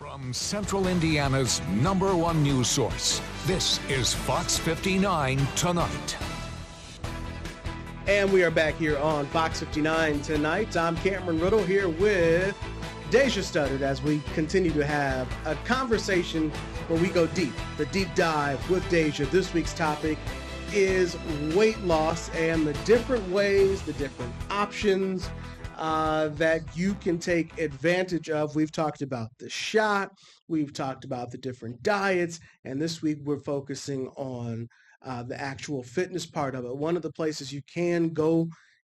From Central Indiana's #1 news source, this is Fox 59 Tonight. And we are back here on Fox 59 Tonight. I'm Cameron Riddle here with Deja Studdard as we continue to have a conversation where we go deep, the deep dive with Deja. This week's topic is weight loss and the different ways, the different options that you can take advantage of. We've talked about the shot, we've talked about the different diets, and this week we're focusing on the actual fitness part of it. One of the places you can go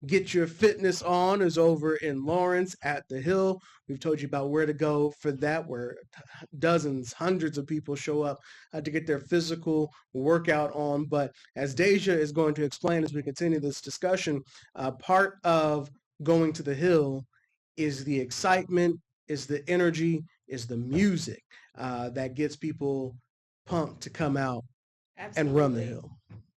get your fitness on is over in Lawrence at the Hill. We've told you about where to go for that, where dozens, hundreds of people show up to get their physical workout on. But as Deja is going to explain as we continue this discussion, part of going to the Hill is the excitement, is the energy, is the music that gets people pumped to come out and run the hill.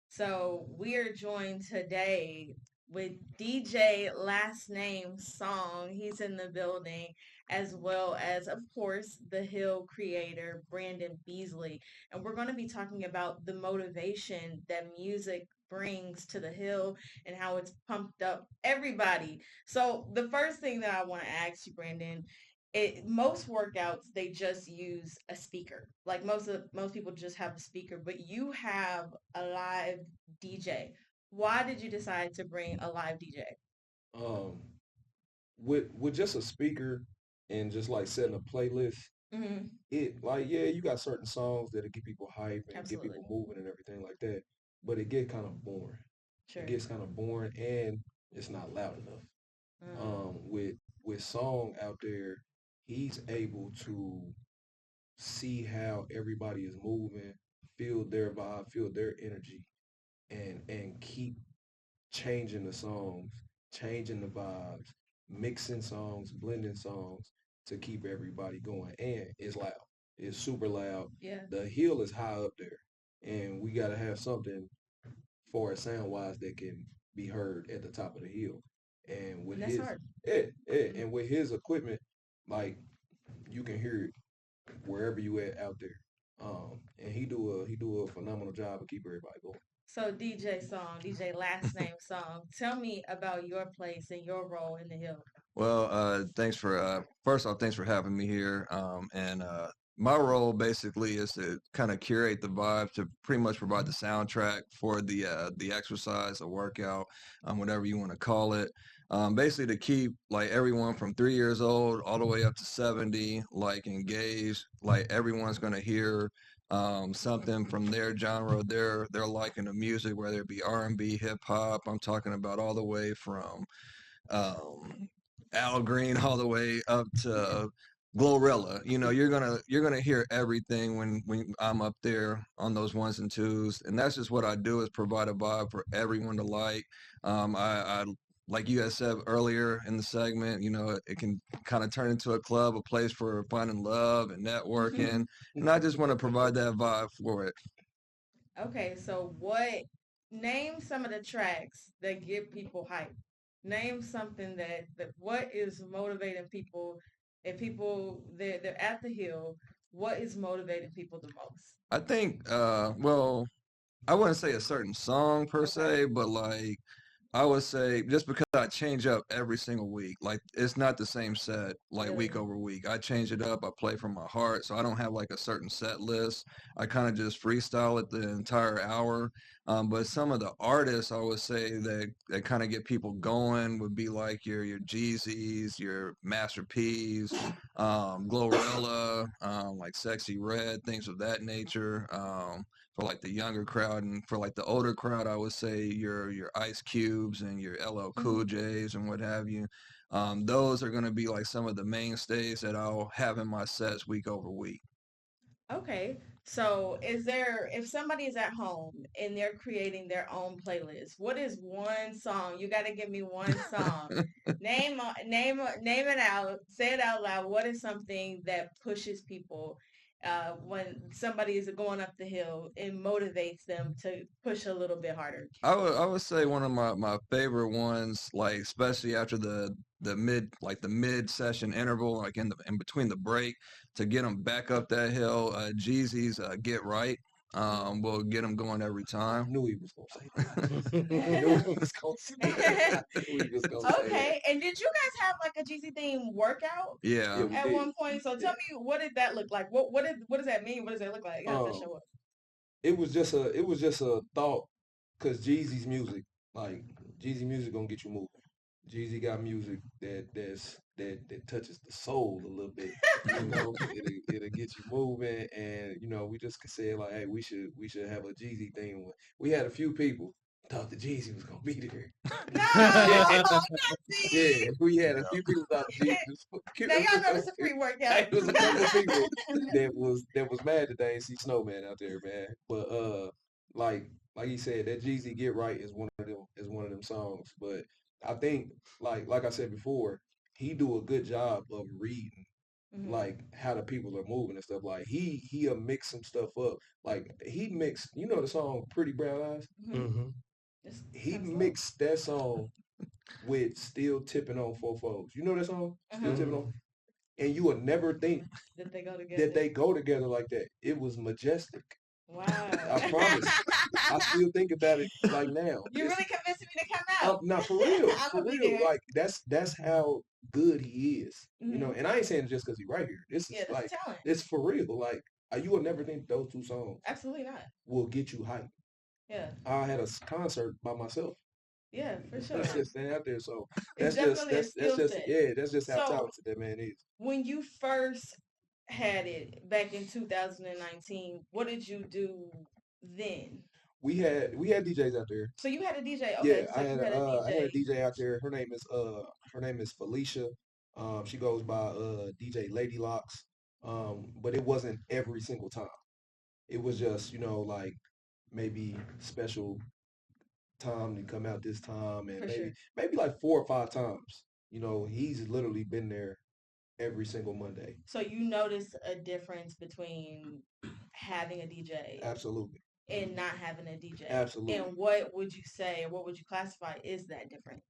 So we are joined today with DJ Last Name Song. He's in the building, as well as, of course, the Hill creator, Brandon Beasley. And we're going to be talking about the motivation that music brings to the Hill and how it's pumped up everybody. So the first thing that I want to ask you, Brandon, most workouts, they just use a speaker. Like most people just have a speaker, but you have a live DJ. Why did you decide to bring a live DJ? With just a speaker and just like setting a playlist, you got certain songs that'll get people hype and get people moving and everything like that. But it get kind of boring. Sure. It gets kind of boring and it's not loud enough. With Song out there, he's able to see how everybody is moving, feel their vibe, feel their energy, and keep changing the songs, changing the vibes, mixing songs, blending songs to keep everybody going. And it's loud. It's super loud. Yeah. The hill is high up there. And we got to have something for sound-wise that can be heard at the top of the hill. And with that's his hard. And with his equipment, like you can hear it wherever you at out there. And he do a phenomenal job of keep everybody going. So DJ Last Name Song, tell me about your place and your role in the Hill. Well, first off, thanks for having me here. My role basically is to kind of curate the vibe, to pretty much provide the soundtrack for the exercise, the workout, whatever you want to call it. Basically to keep like everyone from 3 years old all the way up to 70 like engaged. Like everyone's gonna hear something from their genre, their liking of music, whether it be R&B, hip hop. I'm talking about all the way from Al Green all the way up to Glorilla. You know, you're gonna hear everything when I'm up there on those ones and twos, and that's just what I do, is provide a vibe for everyone to like. I like you guys said earlier in the segment, you know, it can kind of turn into a club, a place for finding love and networking, and I just want to provide that vibe for it. Okay, so name some of the tracks that get people hyped. Name something that what is motivating people. If people they're at the Hill, what is motivating people the most? I think, well, I wouldn't say a certain song per se, but like I would say just because I change up every single week, like it's not the same set like week over week. I change it up. I play from my heart, so I don't have like a certain set list. I kind of just freestyle it the entire hour. But some of the artists I would say that kind of get people going would be like your Jeezys, your Master P's, Glorilla, like Sexy Red, things of that nature. For like the younger crowd, and for like the older crowd, I would say your Ice Cubes and your LL Cool J's and what have you. Those are going to be like some of the mainstays that I'll have in my sets week over week. Okay, so if somebody is at home and they're creating their own playlist, what is one song? You got to give me one song. Name it out. Say it out loud. What is something that pushes people when somebody is going up the hill, it motivates them to push a little bit harder? I would say one of my favorite ones, like especially after the mid session interval, like in between the break, to get them back up that hill. Jeezy's Get Right. Will get them going every I time. knew he was gonna say that. I knew he was gonna say that. I knew he was gonna say that. Okay, and did you guys have like a GC theme workout Yeah. we at did. one point? So tell me, what did that look like? What does that mean? What does it look like? How does that Um, show up? it was just a thought, cause Jeezy's music, like Jeezy music, gonna get you moving. Jeezy got music that touches the soul a little bit. You know, it'll get you moving, and you know, we just could say like, hey, we should have a Jeezy thing. We had a few people thought the Jeezy was gonna be there. No, Yeah, not yeah, me. we had a few people thought the Jeezy was. Now y'all know this is a free workout. There was a couple of people that was mad that they ain't see Snowman out there, man. But like he said, that Jeezy Get Right is one of them songs. But I think like I said before, he do a good job of reading Mhm. like how the people are moving and stuff. Like he'll mix some stuff up. Like he mixed, you know, the song Pretty Brown Eyes. Mhm. This He kinda slow. mixed that song with Still Tipping on Four Foes. You know that song? Still Tipping on. And you would never think That they go together. that they go together like that. It was majestic. Wow. I promise. I still think about it like now. You really convinced me to come out. Not for real, I'm for gonna be real. there. Like that's how good he is. You know, Mhm. and I ain't saying it just because he right here. This is Yeah, that's like talent. it's for real. Like you will never think those two songs Absolutely not. will get you hyped. Yeah. I had a concert by myself. Yeah, for sure. That's just standing out there. So It's definitely a skill set. yeah, that's just how So- talented that man is. When you first had it back in 2019, what did you do then? We had DJs out there. So you had a DJ. Okay, Yeah, so you had a DJ. I had a DJ out there. Her name is Felicia. She goes by DJ Lady Locks. But it wasn't every single time. It was just, you know, like maybe special time to come out this time, and For sure. maybe like 4 or 5 times. You know, he's literally been there every single Monday. So you noticed a difference between having a DJ Absolutely. and not having a DJ. Absolutely. And what would you say, or what would you classify is that difference?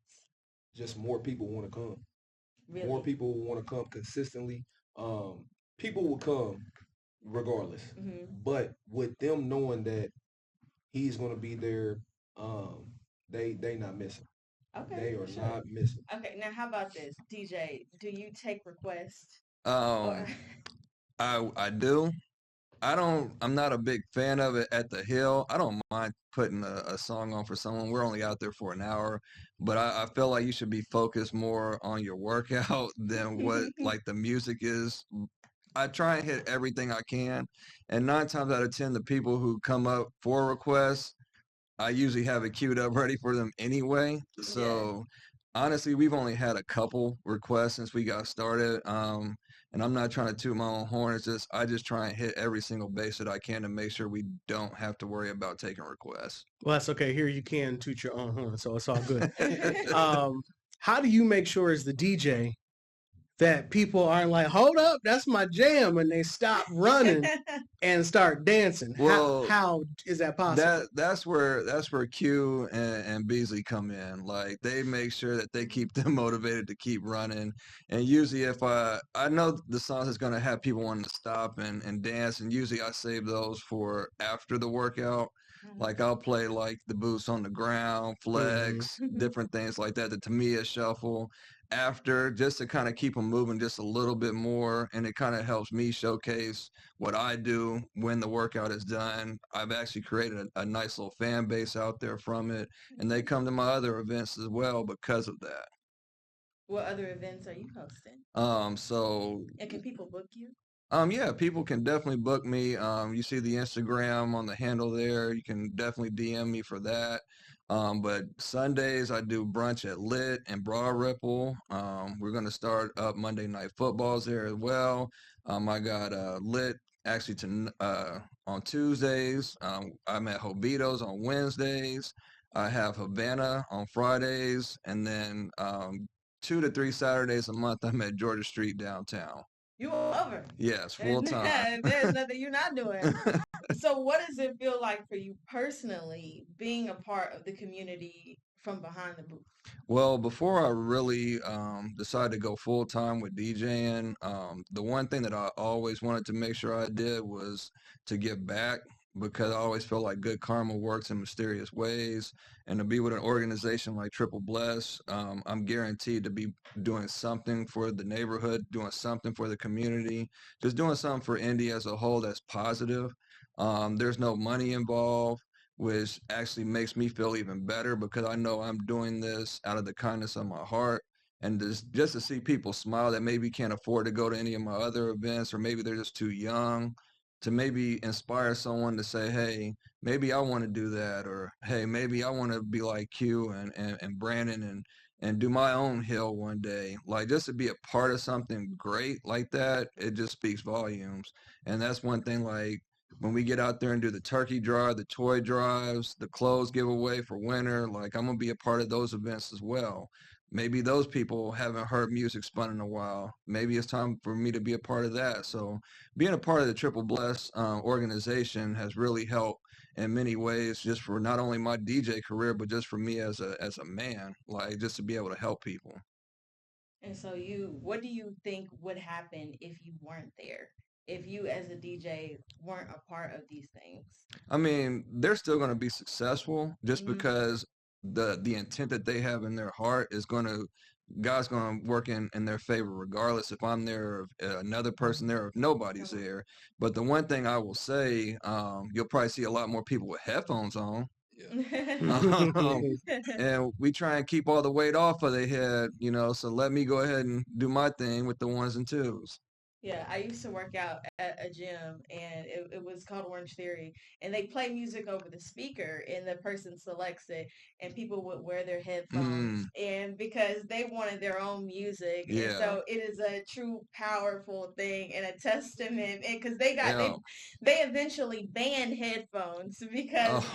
Just more people want to come. Really? More people want to come consistently. People will come regardless. Mhm. But with them knowing that he's going to be there, they not missing. Okay. They for are sure. not missing. Okay, now how about this, DJ? Do you take requests? Um, Or I do. I'm not a big fan of it at the hill. I don't mind putting a song on for someone. We're only out there for an hour, but I feel like you should be focused more on your workout than what like the music is. I try and hit everything I can, and 9 times out of 10, the people who come up for requests, I usually have it queued up ready for them anyway. So honestly, we've only had a couple requests since we got started. And I'm not trying to toot my own horn. It's just I just try and hit every single base that I can to make sure we don't have to worry about taking requests. Well, that's okay. Here you can toot your own horn, so it's all good. How do you make sure as the DJ that people aren't like, hold up, that's my jam, and they stop running and start dancing? Well, how is that possible? That's where Q and Beasley come in. Like they make sure that they keep them motivated to keep running. And usually if I know the song is gonna have people wanting to stop and dance, and usually I save those for after the workout. Like I'll play like the boots on the ground, flex, different things like that, the Tamiya shuffle after, just to kind of keep them moving just a little bit more. And it kind of helps me showcase what I do when the workout is done. I've actually created a nice little fan base out there from it, and they come to my other events as well because of that. What other events are you hosting? So And can people book you? Yeah, people can definitely book me. You see the Instagram on the handle there. You can definitely DM me for that. But Sundays I do brunch at Lit and Broad Ripple. We're gonna start up Monday Night Footballs there as well. I got Lit actually on Tuesdays. I'm at Hobito's on Wednesdays. I have Havana on Fridays, and then 2 to 3 Saturdays a month I'm at Georgia Street downtown. You a lover. Yes, full time. There's nothing you're not doing. So what does it feel like for you personally being a part of the community from behind the booth? Well, before I really decided to go full time with DJing, the one thing that I always wanted to make sure I did was to give back because I always felt like good karma works in mysterious ways. And to be with an organization like Triple Bless, I'm guaranteed to be doing something for the neighborhood, doing something for the community, just doing something for Indy as a whole that's positive. There's no money involved, which actually makes me feel even better because I know I'm doing this out of the kindness of my heart. And just to see people smile that maybe can't afford to go to any of my other events, or maybe they're just too young, to maybe inspire someone to say, hey, maybe I want to do that, or hey, maybe I want to be like Q and Brandon and do my own hill one day. Like, just to be a part of something great like that, it just speaks volumes. And that's one thing, like, when we get out there and do the turkey drive, the toy drives, the clothes giveaway for winter, like, I'm gonna be a part of those events as well. Maybe those people haven't heard music spun in a while. Maybe it's time for me to be a part of that. So being a part of the Triple Bless organization has really helped in many ways, just for not only my DJ career, but just for me as a man, like, just to be able to help people. And so what do you think would happen if you weren't there? If you as a DJ weren't a part of these things? I mean, they're still going to be successful just Mhm. because the intent that they have in their heart is going to God's going to work in their favor regardless if I'm there or if another person there or if nobody's Okay. there. But the one thing I will say, you'll probably see a lot more people with headphones on. Um, and we try and keep all the weight off of their head, so let me go ahead and do my thing with the ones and twos. Yeah, I used to work out at a gym and it was called Orange Theory. And they play music over the speaker and the person selects it and people would wear their headphones Mm, and because they wanted their own music. And yeah. so it is a true powerful thing and a testament because they got Yeah. they eventually banned headphones because Oh,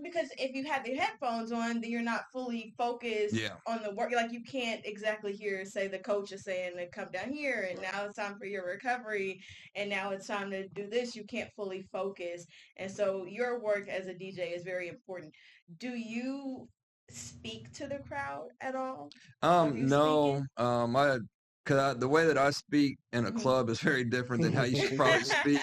because if you have the headphones on, then you're not fully focused yeah. on the work. Like you can't exactly hear, say the coach is saying to come down here, and now it's time for your recovery, and now it's time to do this. You can't fully focus, and so your work as a DJ is very important. Do you speak to the crowd at all? Are you No, speaking? the way that I speak in a Mhm. club is very different than how you should probably speak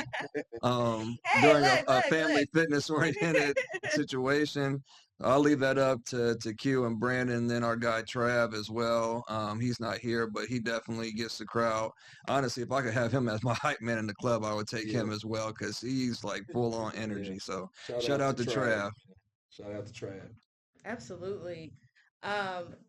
Hey, during look, a look, family fitness oriented look. situation. I'll leave that up to Q and Brandon, and then our guy Trav as well. He's not here, but he definitely gets the crowd. Honestly, if I could have him as my hype man in the club, I would take Yeah, him as well because he's like full on yeah. energy. So Shout shout out to out to Trav. Trav. Shout out to Trav. Absolutely.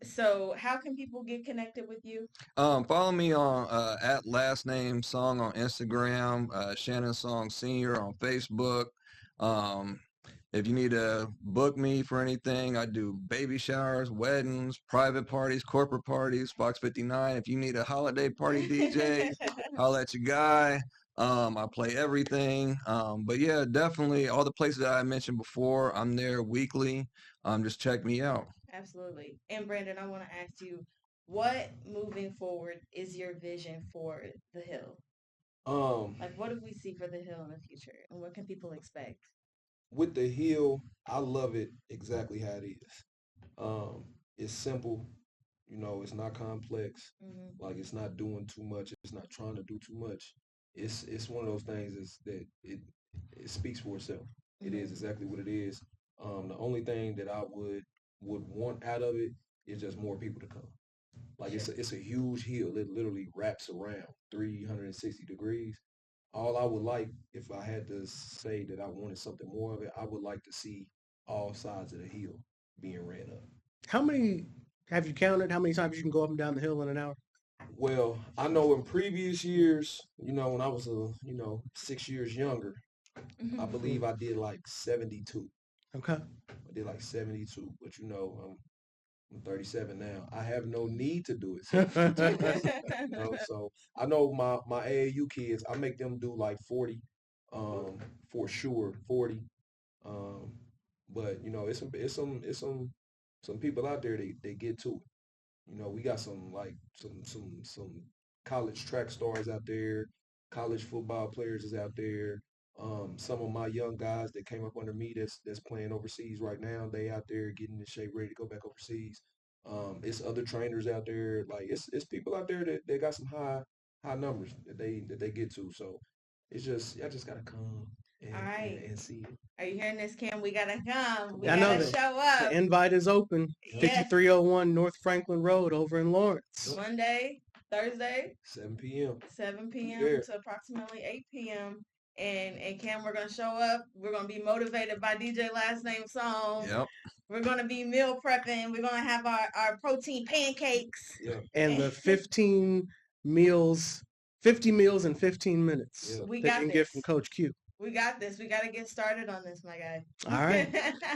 So how can people get connected with you? Follow me on at last name song on Instagram, Shannon Song Senior on Facebook. Um, if you need to book me for anything, I do baby showers, weddings, private parties, corporate parties, Fox59. If you need a holiday party DJ, holla at your guy. I play everything. But yeah, definitely all the places that I mentioned before, I'm there weekly. Just check me out. Absolutely. And Brandon, I want to ask you, what moving forward is your vision for the Hill? Um, Like, what do we see for the Hill in the future, and what can people expect? with the heel, I love it exactly how it is. Um, it's simple, it's not complex. Hmm. Like it's not doing too much. It's not trying to do too much. It's one of those things is that it speaks for itself. It is Hmm. exactly what it is. The only thing that I would want out of it is just more people to come. Like Sure. it's a huge hill. It literally wraps around 360 degrees. All I would like, if I had to say that I wanted something more of it, I would like to see all sides of the hill being ran up. How many have you counted? How many times you can go up and down the hill in an hour? Well, I know in previous years, when I was 6 years younger, I Hmm. believe I did like 72. Okay. I did like 72, but I'm 37 now. I have no need to do it 72. So I know my AAU kids, I make them do like 40, for sure, 40. Um, but it's some people out there they get to it. We got some like some college track stars out there, college football players is out there. Some of my young guys that came up under me that's playing overseas right now, they out there getting in shape, ready to go back overseas. It's other trainers out there, like it's people out there that got some high numbers that they get to. So it's just I just gotta come All right. and see it. Are you hearing this, Kim? We gotta come. We I know gotta that show up. the invite is open. Yes. 5301 North Franklin Road over in Lawrence. Monday, Thursday, 7 p.m. 7 p.m. Yeah. to approximately 8 p.m. And Cam, we're gonna show up. We're gonna be motivated by DJ Last Name song. Yep. We're gonna be meal prepping. We're gonna have our protein pancakes. Yeah. And the 50 meals in 15 minutes Yeah. We that got you can this. get from Coach Q. We got this. We got to get started on this, my guy. All right.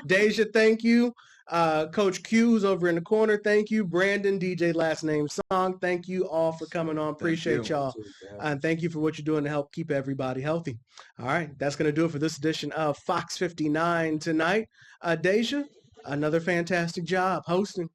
Deja, thank you. Coach Q's over in the corner. Thank you. Brandon, DJ Last Name Song. Thank you all for coming on. Appreciate y'all. And thank you for what you're doing to help keep everybody healthy. All right. That's going to do it for this edition of Fox 59 Tonight. Deja, another fantastic job hosting.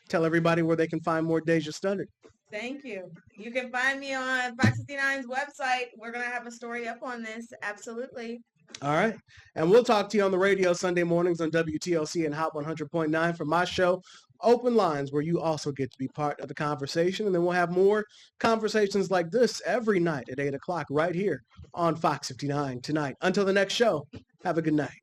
Tell everybody where they can find more Deja Studdard. Thank you. You can find me on FOX59's website. We're going to have a story up on this. Absolutely. All right. And we'll talk to you on the radio Sunday mornings on WTLC and Hot 100.9 for my show, Open Lines, where you also get to be part of the conversation. And then we'll have more conversations like this every night at 8 o'clock right here on Fox 59 Tonight. Until the next show, have a good night.